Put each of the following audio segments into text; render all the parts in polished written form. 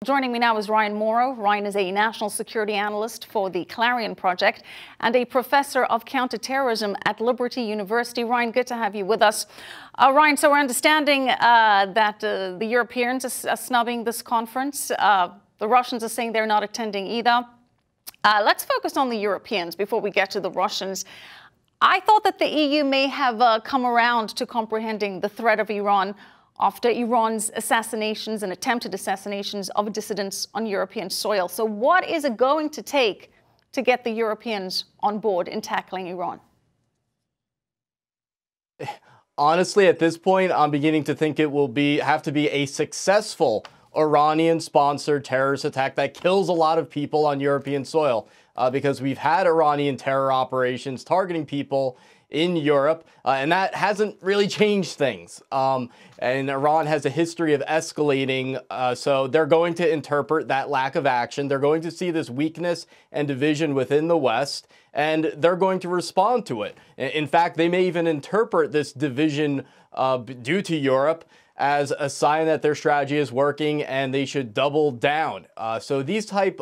Joining me now is Ryan Mauro. Ryan is a national security analyst for the Clarion Project and a professor of counterterrorism at Liberty University. Ryan, good to have you with us. Ryan, so we're understanding that the Europeans are snubbing this conference. The Russians are saying they're not attending either. Let's focus on the Europeans before we get to the Russians. I thought that the EU may have come around to comprehending the threat of Iran after Iran's assassinations and attempted assassinations of dissidents on European soil. So what is it going to take to get the Europeans on board in tackling Iran? Honestly, at this point, I'm beginning to think it will have to be a successful Iranian-sponsored terrorist attack that kills a lot of people on European soil, because we've had Iranian terror operations targeting people in Europe, and that hasn't really changed things. And Iran has a history of escalating, so they're going to interpret that lack of action. They're going to see this weakness and division within the West, and they're going to respond to it. In fact, they may even interpret this division due to Europe as a sign that their strategy is working and they should double down. So these types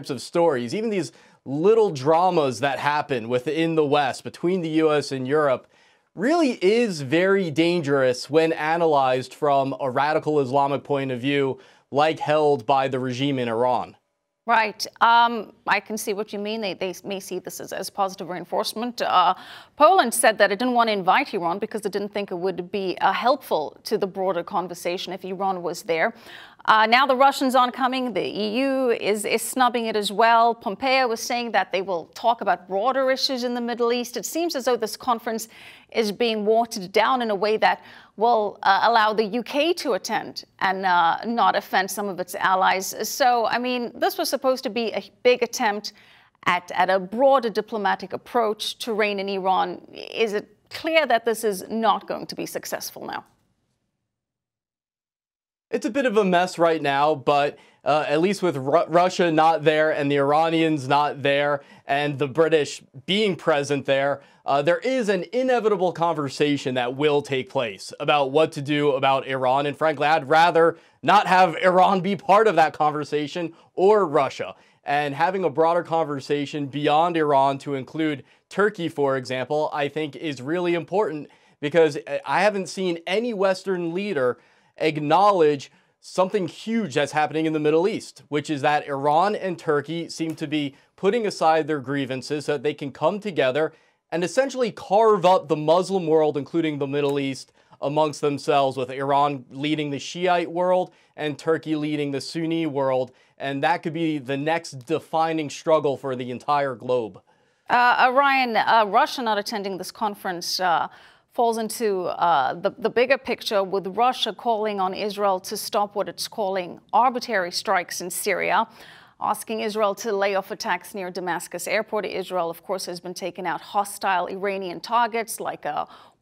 of stories, even these little dramas that happen within the West between the US and Europe, really is very dangerous when analyzed from a radical Islamic point of view, like held by the regime in Iran. Right. I can see what you mean. They may see this as positive reinforcement. Poland said that it didn't want to invite Iran because it didn't think it would be helpful to the broader conversation if Iran was there. Now the Russians aren't coming. The EU is snubbing it as well. Pompeo was saying that they will talk about broader issues in the Middle East. It seems as though this conference is being watered down in a way that will allow the UK to attend and not offend some of its allies. So, I mean, this was supposed to be a big attempt at a broader diplomatic approach to rein in Iran. Is it clear that this is not going to be successful now? It's a bit of a mess right now, but at least with Russia not there and the Iranians not there and the British being present there, there is an inevitable conversation that will take place about what to do about Iran. And frankly, I'd rather not have Iran be part of that conversation or Russia. And having a broader conversation beyond Iran to include Turkey, for example, I think is really important, because I haven't seen any Western leader acknowledge something huge that's happening in the Middle East, which is that Iran and Turkey seem to be putting aside their grievances so that they can come together and essentially carve up the Muslim world, including the Middle East, amongst themselves, with Iran leading the Shiite world and Turkey leading the Sunni world. And that could be the next defining struggle for the entire globe. Ryan, Russia not attending this conference falls into the bigger picture, with Russia calling on Israel to stop what it's calling arbitrary strikes in Syria, asking Israel to lay off attacks near Damascus airport. Israel, of course, has been taking out hostile Iranian targets like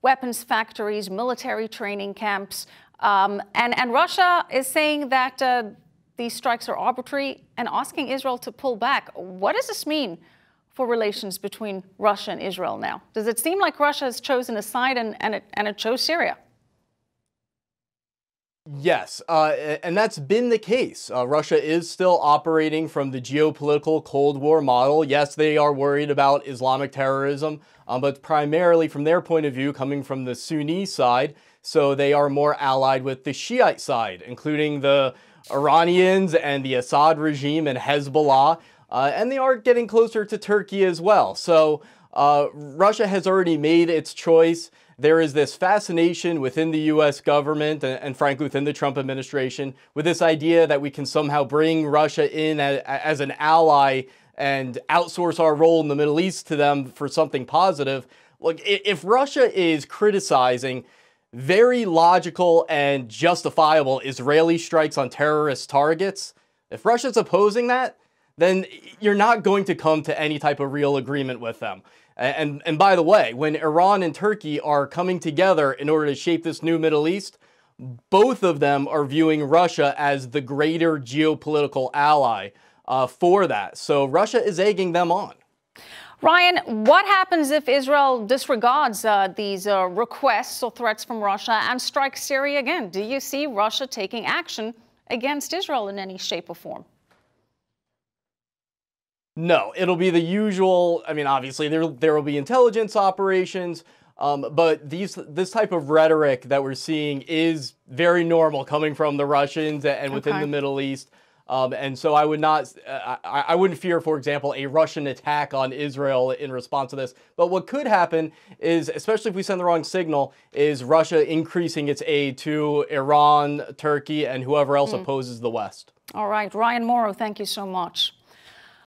weapons factories, military training camps. And Russia is saying that these strikes are arbitrary and asking Israel to pull back. What does this mean for relations between Russia and Israel now? Does it seem like Russia has chosen a side and it chose Syria? Yes, and that's been the case. Russia is still operating from the geopolitical Cold War model. Yes, they are worried about Islamic terrorism, but primarily from their point of view, coming from the Sunni side. So they are more allied with the Shiite side, including the Iranians and the Assad regime and Hezbollah. And they are getting closer to Turkey as well. So Russia has already made its choice. There is this fascination within the US government and frankly within the Trump administration with this idea that we can somehow bring Russia in as an ally and outsource our role in the Middle East to them for something positive. Look, if Russia is criticizing very logical and justifiable Israeli strikes on terrorist targets, if Russia's opposing that, then you're not going to come to any type of real agreement with them. And by the way, when Iran and Turkey are coming together in order to shape this new Middle East, both of them are viewing Russia as the greater geopolitical ally for that. So Russia is egging them on. Ryan, what happens if Israel disregards these requests or threats from Russia and strikes Syria again? Do you see Russia taking action against Israel in any shape or form? No, it'll be the usual. I mean, obviously there will be intelligence operations, but this type of rhetoric that we're seeing is very normal coming from the Russians and within the Middle East. And so I would not, I wouldn't fear, for example, a Russian attack on Israel in response to this. But what could happen is, especially if we send the wrong signal, is Russia increasing its aid to Iran, Turkey, and whoever else opposes the West. All right, Ryan Mauro, thank you so much.